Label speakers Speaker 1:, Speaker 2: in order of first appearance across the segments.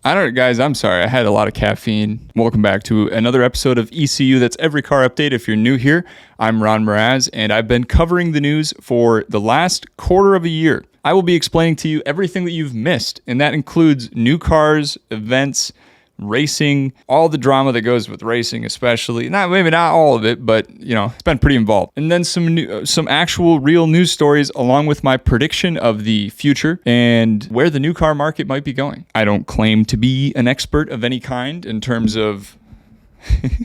Speaker 1: I don't know, guys, I'm sorry. I had a lot of caffeine. Welcome back to another episode of ECU. That's Every Car Update. If you're new here, I'm Ron Mraz, and I've been covering the news for the last quarter of a year. I will be explaining to you everything that you've missed, and that includes new cars, events, racing, all the drama that goes with racing, especially. Maybe not all of it, but it's been pretty involved. And then some actual real news stories, along with my prediction of the future and where the new car market might be going. I don't claim to be an expert of any kind in terms of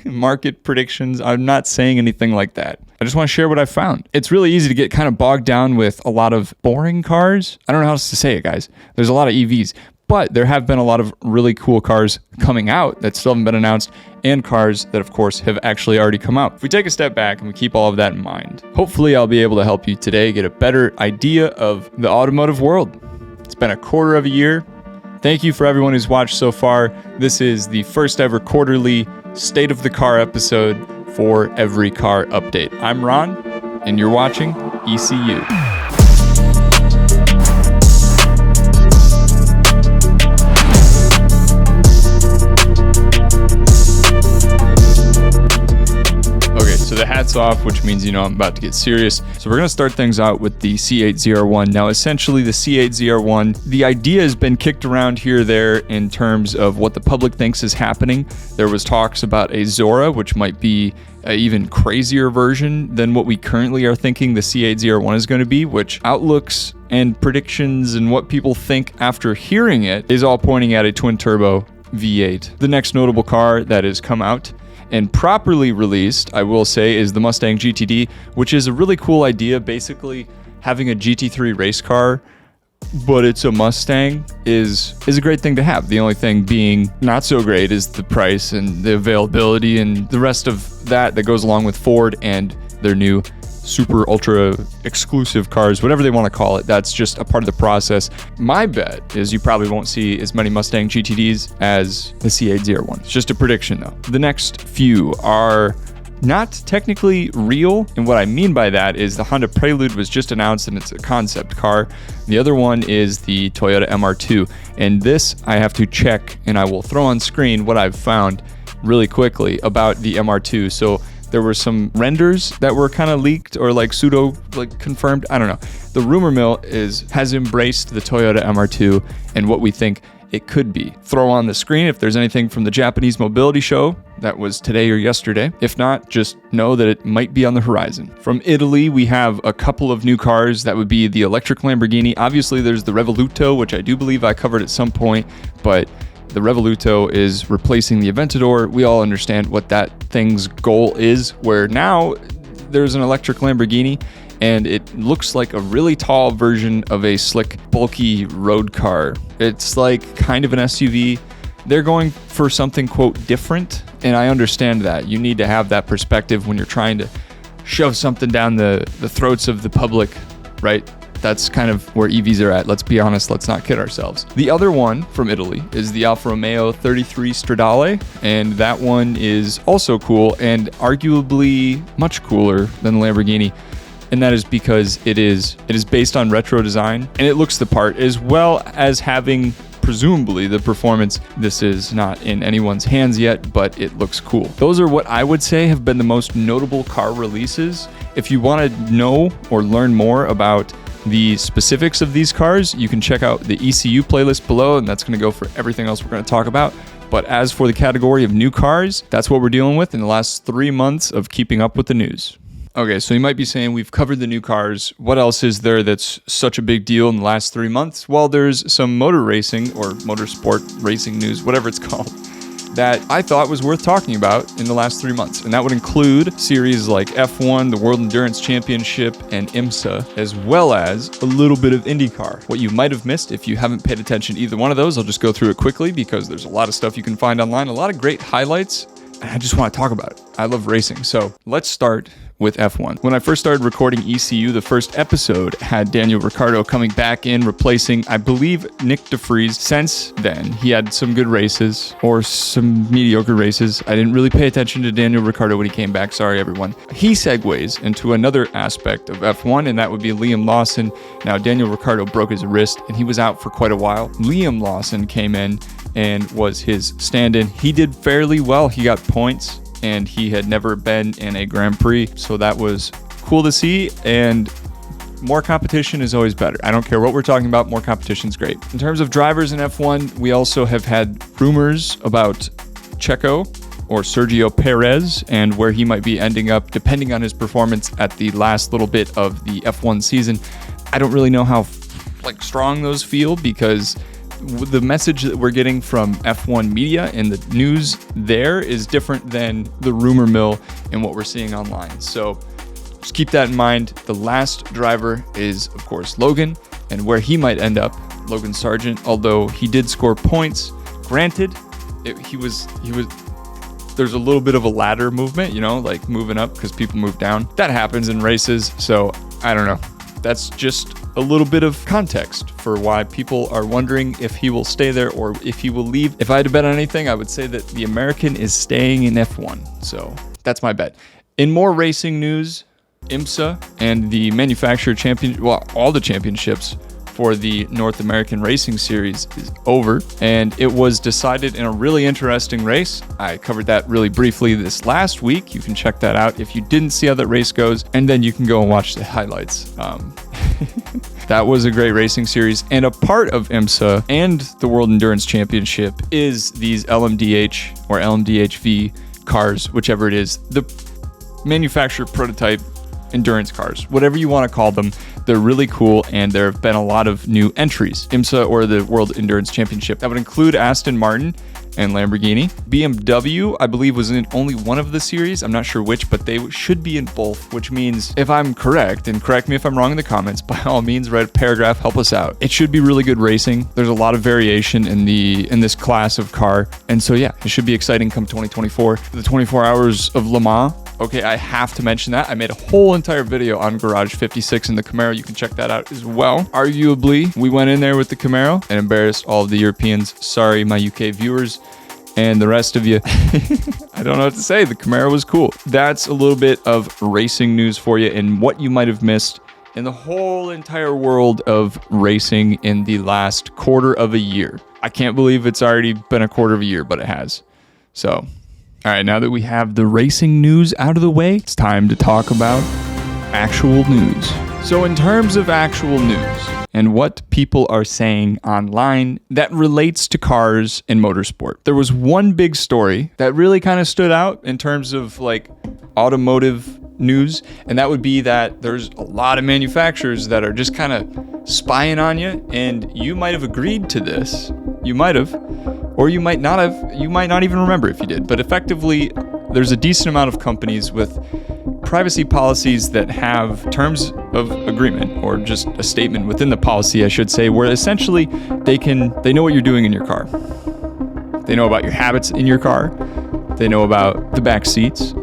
Speaker 1: market predictions. I'm not saying anything like that. I just want to share what I found. It's really easy to get kind of bogged down with a lot of boring cars. I don't know how else to say it, guys. There's a lot of EVs. But there have been a lot of really cool cars coming out that still haven't been announced, and cars that, of course, have actually already come out. If we take a step back and we keep all of that in mind, hopefully I'll be able to help you today get a better idea of the automotive world. It's been a quarter of a year. Thank you for everyone who's watched so far. This is the first ever quarterly State of the Car episode for Every Car Update. I'm Ron, and you're watching ECU. So the hat's off, which means, I'm about to get serious. So we're going to start things out with the C8ZR1. Now, essentially, the C8ZR1, the idea has been kicked around here or there in terms of what the public thinks is happening. There was talks about a Zora, which might be an even crazier version than what we currently are thinking the C8ZR1 is going to be, which outlooks and predictions and what people think after hearing it is all pointing at a twin-turbo V8. The next notable car that has come out and properly released, I will say, is the Mustang GTD, which is a really cool idea. Basically, having a GT3 race car, but it's a Mustang, is a great thing to have. The only thing being not so great is the price and the availability and the rest of that goes along with Ford and their new super ultra exclusive cars, whatever they want to call it. That's just a part of the process. My bet is you probably won't see as many Mustang GTDs as the C8ZR1. It's just a prediction though. The next few are not technically real, and what I mean by that is the Honda Prelude was just announced and it's a concept car. The other one is the Toyota MR2, and this I have to check, and I will throw on screen what I've found really quickly about the MR2. So there were some renders that were kind of leaked or pseudo confirmed. I don't know. The rumor mill has embraced the Toyota MR2 and what we think it could be. Throw on the screen if there's anything from the Japanese mobility show that was today or yesterday. If not, just know that it might be on the horizon. From Italy, we have a couple of new cars. That would be the electric Lamborghini. Obviously, there's the Revoluto, which I do believe I covered at some point, but the Revoluto is replacing the Aventador. We all understand what that thing's goal is, where now there's an electric Lamborghini and it looks like a really tall version of a slick, bulky road car. It's like kind of an SUV. They're going for something, quote, different, and I understand that. You need to have that perspective when you're trying to shove something down the throats of the public, right? That's kind of where EVs are at. Let's be honest. Let's not kid ourselves. The other one from Italy is the Alfa Romeo 33 Stradale, and that one is also cool and arguably much cooler than the Lamborghini. And that is because it is based on retro design and it looks the part, as well as having presumably the performance. This is not in anyone's hands yet, but it looks cool. Those are what I would say have been the most notable car releases. If you want to know or learn more about the specifics of these cars, you can check out the ECU playlist below, and that's going to go for everything else we're going to talk about. But as for the category of new cars, that's what we're dealing with in the last 3 months of keeping up with the news. Okay, so you might be saying we've covered the new cars. What else is there that's such a big deal in the last 3 months? Well, there's some motor racing or motorsport racing news, whatever it's called, that I thought was worth talking about in the last 3 months. And that would include series like F1, the World Endurance Championship, and IMSA, as well as a little bit of IndyCar. What you might have missed if you haven't paid attention to either one of those, I'll just go through it quickly because there's a lot of stuff you can find online, a lot of great highlights, and I just want to talk about it. I love racing. So let's start with F1. When I first started recording ECU, the first episode had Daniel Ricciardo coming back in, replacing, I believe, Nick DeVries. Since then, he had some good races or some mediocre races. I didn't really pay attention to Daniel Ricciardo when he came back. Sorry, everyone. He segues into another aspect of F1, and that would be Liam Lawson. Now, Daniel Ricciardo broke his wrist, and he was out for quite a while. Liam Lawson came in and was his stand-in. He did fairly well. He got points, and he had never been in a Grand Prix, so that was cool to see, and more competition is always better. I don't care what we're talking about, more competition is great. In terms of drivers in F1, we also have had rumors about Checo or Sergio Perez and where he might be ending up depending on his performance at the last little bit of the F1 season. I don't really know how strong those feel, because the message that we're getting from F1 media and the news there is different than the rumor mill and what we're seeing online. So just keep that in mind. The last driver is, of course, Logan, and where he might end up, Logan Sargent, although he did score points. Granted, there's a little bit of a ladder movement, like moving up because people move down. That happens in races, so I don't know. That's just a little bit of context for why people are wondering if he will stay there or if he will leave. If I had to bet on anything, I would say that the American is staying in F1. So that's my bet. In more racing news, IMSA and the manufacturer all the championships for the North American Racing Series is over, and it was decided in a really interesting race. I covered that really briefly this last week. You can check that out if you didn't see how that race goes, and then you can go and watch the highlights. That was a great racing series, and a part of IMSA and the World Endurance Championship is these LMDH or LMDHV cars, whichever it is, the manufacturer prototype endurance cars, whatever you want to call them. They're really cool, and there have been a lot of new entries. IMSA, or the World Endurance Championship, that would include Aston Martin and Lamborghini. BMW, I believe, was in only one of the series. I'm not sure which, but they should be in both, which means, if I'm correct, and correct me if I'm wrong in the comments, by all means, write a paragraph, help us out. It should be really good racing. There's a lot of variation in this class of car, and so yeah, it should be exciting come 2024. The 24 Hours of Le Mans. Okay, I have to mention that. I made a whole entire video on Garage 56 and the Camaro. You can check that out as well. Arguably, we went in there with the Camaro and embarrassed all of the Europeans. Sorry, my UK viewers and the rest of you. I don't know what to say. The Camaro was cool. That's a little bit of racing news for you and what you might have missed in the whole entire world of racing in the last quarter of a year. I can't believe it's already been a quarter of a year, but it has. So, all right, now that we have the racing news out of the way, it's time to talk about actual news. So in terms of actual news and what people are saying online that relates to cars and motorsport, there was one big story that really kind of stood out in terms of automotive news, and that would be that there's a lot of manufacturers that are just kind of spying on you, and you might have agreed to this. You might have. Or you might not have. You might not even remember if you did. But effectively, there's a decent amount of companies with privacy policies that have terms of agreement, or just a statement within the policy, I should say, where essentially they know what you're doing in your car. They know about your habits in your car. They know about the back seats.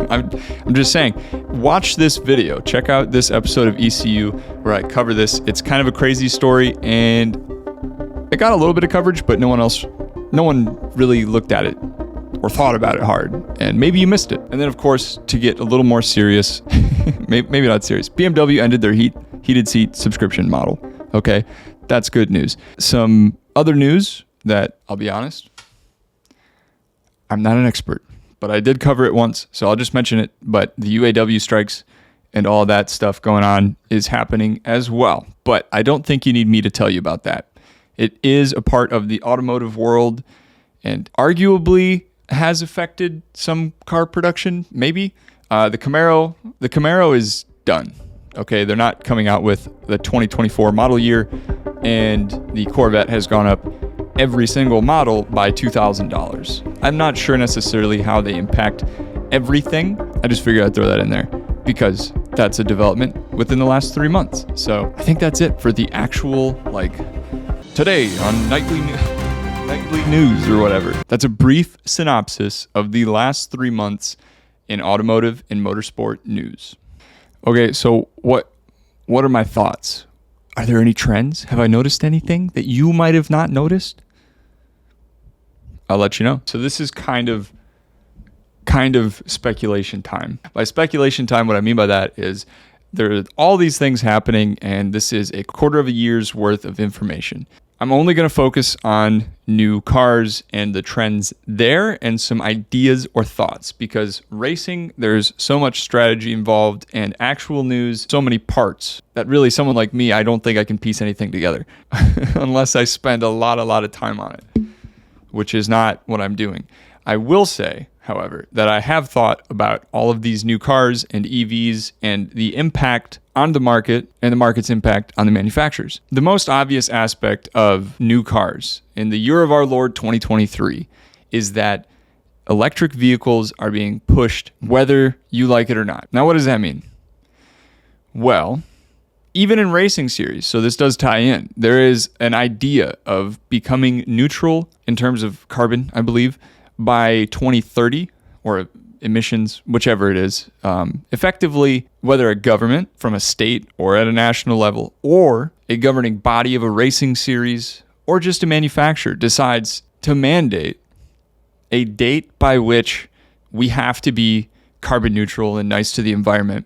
Speaker 1: I'm just saying, watch this video. Check out this episode of ECU where I cover this. It's kind of a crazy story, and it got a little bit of coverage, but no one really looked at it or thought about it hard, and maybe you missed it. And then, of course, to get a little more serious, maybe not serious, BMW ended their heated seat subscription model. Okay, that's good news. Some other news that, I'll be honest, I'm not an expert, but I did cover it once, so I'll just mention it. But the UAW strikes and all that stuff going on is happening as well. But I don't think you need me to tell you about that. It is a part of the automotive world and arguably has affected some car production, maybe. The Camaro is done. Okay, they're not coming out with the 2024 model year, and the Corvette has gone up every single model by $2,000. I'm not sure necessarily how they impact everything. I just figured I'd throw that in there because that's a development within the last 3 months. So I think that's it for the actual, today on nightly news or whatever. That's a brief synopsis of the last 3 months in automotive and motorsport news. Okay, so what are my thoughts? Are there any trends? Have I noticed anything that you might have not noticed? I'll let you know. So this is kind of speculation time. By speculation time, what I mean by that is there are all these things happening, and this is a quarter of a year's worth of information. I'm only going to focus on new cars and the trends there and some ideas or thoughts, because racing, there's so much strategy involved and actual news, so many parts that really someone like me, I don't think I can piece anything together unless I spend a lot of time on it, which is not what I'm doing. I will say, however, that I have thought about all of these new cars and EVs and the impact on the market and the market's impact on the manufacturers. The most obvious aspect of new cars in the year of our Lord 2023 is that electric vehicles are being pushed whether you like it or not. Now, what does that mean? Well, even in racing series, so this does tie in, there is an idea of becoming neutral in terms of carbon, I believe, by 2030, or emissions, whichever it is. Effectively, whether a government from a state or at a national level, or a governing body of a racing series, or just a manufacturer decides to mandate a date by which we have to be carbon neutral and nice to the environment.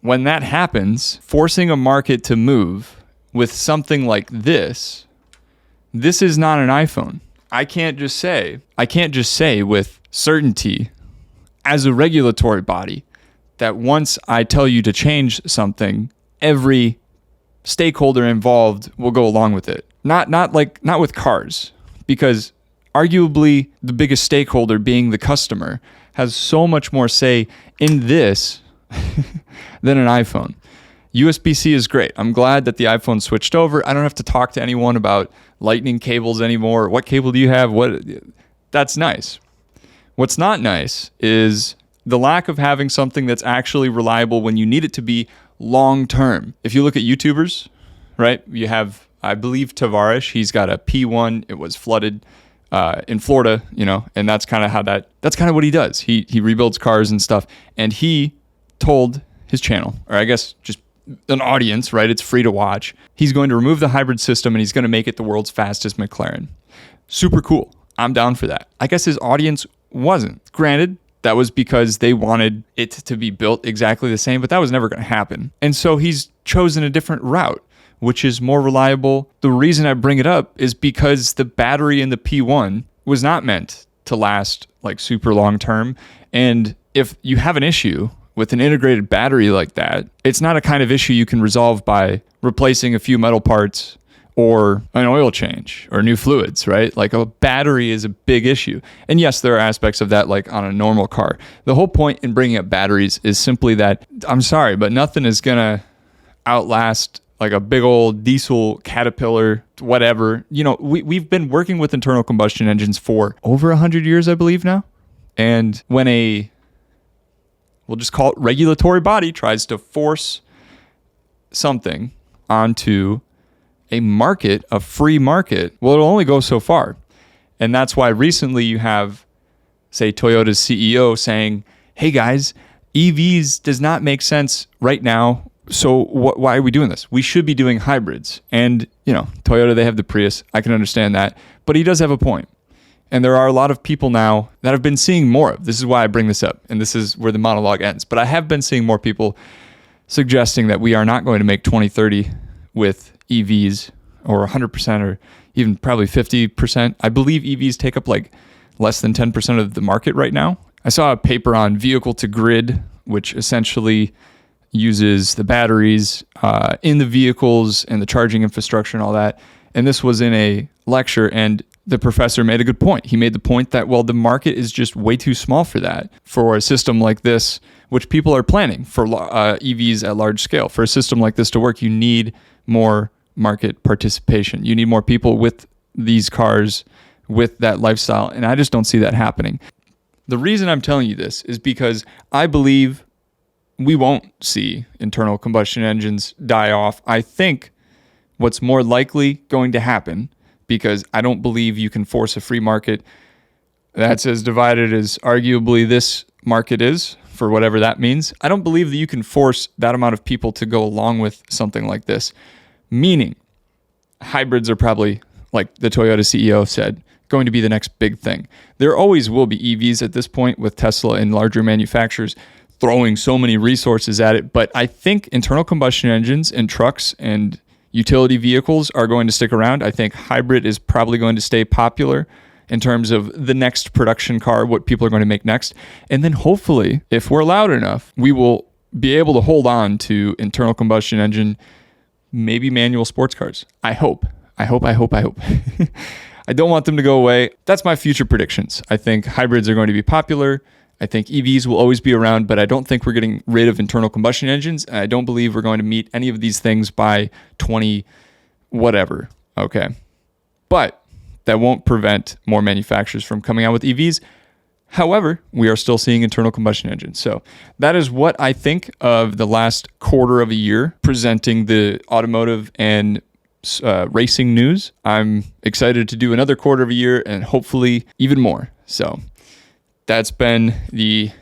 Speaker 1: When that happens, forcing a market to move with something like this is not an iPhone. I can't just say with certainty as a regulatory body that once I tell you to change something, every stakeholder involved will go along with it. Not with cars, because arguably the biggest stakeholder, being the customer, has so much more say in this than an iPhone. USB-C is great. I'm glad that the iPhone switched over. I don't have to talk to anyone about lightning cables anymore. What cable do you have? That's nice. What's not nice is the lack of having something that's actually reliable when you need it to be long term. If you look at YouTubers, right? You have, I believe, Tavares. He's got a P1. It was flooded in Florida, and that's kind of what he does. He rebuilds cars and stuff. And he told his channel, or I guess just an audience, right? It's free to watch. He's going to remove the hybrid system and he's going to make it the world's fastest McLaren. Super cool. I'm down for that. I guess his audience wasn't. Granted, that was because they wanted it to be built exactly the same, but that was never going to happen. And so he's chosen a different route, which is more reliable. The reason I bring it up is because the battery in the P1 was not meant to last like super long term. And if you have an issue with an integrated battery like that, it's not a kind of issue you can resolve by replacing a few metal parts or an oil change or new fluids, right? Like a battery is a big issue. And yes, there are aspects of that like on a normal car. The whole point in bringing up batteries is simply that, I'm sorry, but nothing is gonna outlast like a big old diesel Caterpillar, whatever. We've been working with internal combustion engines for over 100 years, I believe now. And when we'll just call it regulatory body, tries to force something onto a market, a free market, well, it'll only go so far. And that's why recently you have, say, Toyota's CEO saying, hey guys, EVs does not make sense right now. So why are we doing this? We should be doing hybrids. And, Toyota, they have the Prius. I can understand that. But he does have a point. And there are a lot of people now that have been seeing more of. This is why I bring this up. And this is where the monologue ends. But I have been seeing more people suggesting that we are not going to make 2030 with EVs or 100% or even probably 50%. I believe EVs take up like less than 10% of the market right now. I saw a paper on vehicle to grid, which essentially uses the batteries in the vehicles and the charging infrastructure and all that. And this was in a lecture, and the professor made a good point. He made the point that, well, the market is just way too small for that, for a system like this, which people are planning for EVs at large scale. For a system like this to work, you need more market participation. You need more people with these cars, with that lifestyle, and I just don't see that happening. The reason I'm telling you this is because I believe we won't see internal combustion engines die off. I think what's more likely going to happen, because I don't believe you can force a free market that's as divided as arguably this market is, for whatever that means. I don't believe that you can force that amount of people to go along with something like this. Meaning, hybrids are probably, like the Toyota CEO said, going to be the next big thing. There always will be EVs at this point, with Tesla and larger manufacturers throwing so many resources at it. But I think internal combustion engines in trucks and utility vehicles are going to stick around. I think hybrid is probably going to stay popular in terms of the next production car, what people are going to make next. And then hopefully, if we're loud enough, we will be able to hold on to internal combustion engine, maybe manual sports cars. I hope. I don't want them to go away. That's my future predictions. I think hybrids are going to be popular. I think EVs will always be around, but I don't think we're getting rid of internal combustion engines. And I don't believe we're going to meet any of these things by 20 whatever. Okay. But that won't prevent more manufacturers from coming out with EVs. However, we are still seeing internal combustion engines. So that is what I think of the last quarter of a year presenting the automotive and racing news. I'm excited to do another quarter of a year and hopefully even more. So that's been the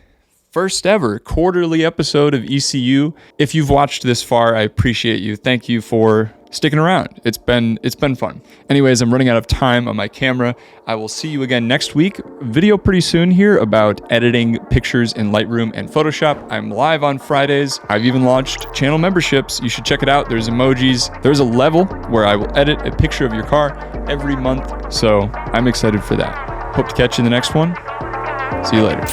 Speaker 1: first ever quarterly episode of ECU. If you've watched this far, I appreciate you. Thank you for sticking around. It's been fun. Anyways, I'm running out of time on my camera. I will see you again next week. Video pretty soon here about editing pictures in Lightroom and Photoshop. I'm live on Fridays. I've even launched channel memberships. You should check it out. There's emojis. There's a level where I will edit a picture of your car every month. So I'm excited for that. Hope to catch you in the next one. See you later.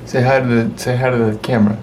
Speaker 1: Say hi to the camera.